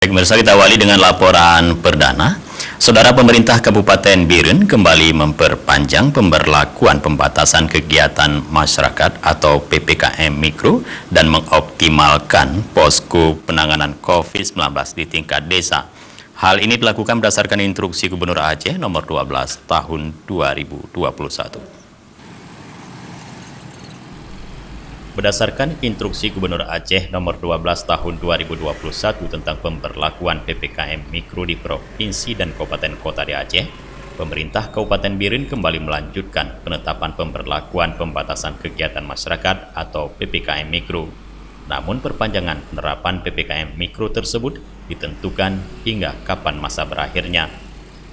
Baik, pemirsa, kita awali dengan laporan perdana. Saudara, pemerintah Kabupaten Biren kembali memperpanjang pemberlakuan pembatasan kegiatan masyarakat atau PPKM Mikro dan mengoptimalkan posko penanganan COVID-19 di tingkat desa. Hal ini dilakukan berdasarkan instruksi Gubernur Aceh nomor 12 tahun 2021. Berdasarkan instruksi Gubernur Aceh nomor 12 tahun 2021 tentang pemberlakuan PPKM Mikro di Provinsi dan Kabupaten Kota di Aceh, pemerintah Kabupaten Biren kembali melanjutkan penetapan pemberlakuan pembatasan kegiatan masyarakat atau PPKM Mikro. Namun perpanjangan penerapan PPKM Mikro tersebut ditentukan hingga kapan masa berakhirnya.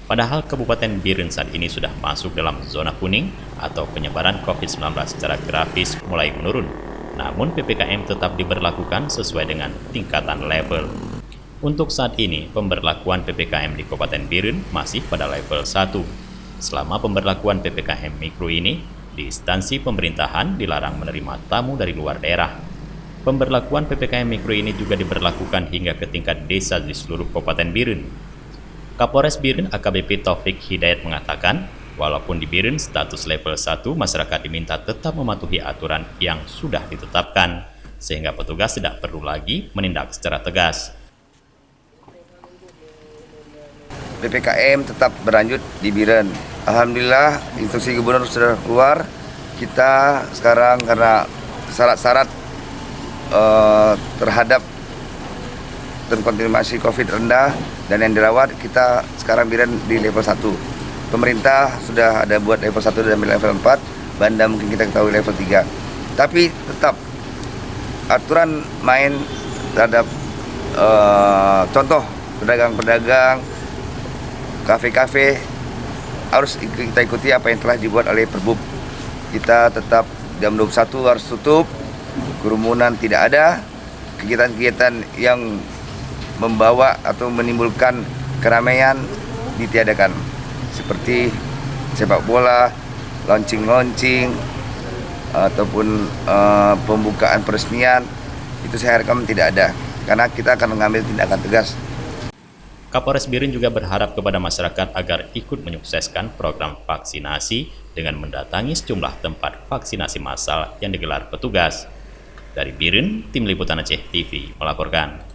Padahal Kabupaten Biren saat ini sudah masuk dalam zona kuning atau penyebaran COVID-19 secara grafis mulai menurun. Namun PPKM tetap diberlakukan sesuai dengan tingkatan level. Untuk saat ini, pemberlakuan PPKM di Kabupaten Biren masih pada level 1. Selama pemberlakuan PPKM Mikro ini, di instansi pemerintahan dilarang menerima tamu dari luar daerah. Pemberlakuan PPKM Mikro ini juga diberlakukan hingga ke tingkat desa di seluruh Kabupaten Biren. Kapolres Biren AKBP Taufik Hidayat mengatakan, walaupun di Biren status level 1, masyarakat diminta tetap mematuhi aturan yang sudah ditetapkan, sehingga petugas tidak perlu lagi menindak secara tegas. PPKM tetap berlanjut di Biren. Alhamdulillah, instruksi gubernur sudah keluar. Kita sekarang karena syarat-syarat terhadap terkonfirmasi COVID rendah dan yang dirawat, kita sekarang Biren di level 1. Pemerintah sudah ada buat level 1 dan level 4, Banda mungkin kita ketahui level 3. Tapi tetap aturan main terhadap contoh pedagang-pedagang, kafe-kafe harus kita ikuti apa yang telah dibuat oleh Perbub. Kita tetap jam 21 harus tutup, kerumunan tidak ada, kegiatan-kegiatan yang membawa atau menimbulkan keramaian ditiadakan, seperti sepak bola, launching ataupun pembukaan peresmian. Itu saya harapkan tidak ada, karena kita akan mengambil tindakan tegas. Kapolres Biren juga berharap kepada masyarakat agar ikut menyukseskan program vaksinasi dengan mendatangi sejumlah tempat vaksinasi massal yang digelar petugas. Dari Biren, Tim Liputan Aceh TV melaporkan.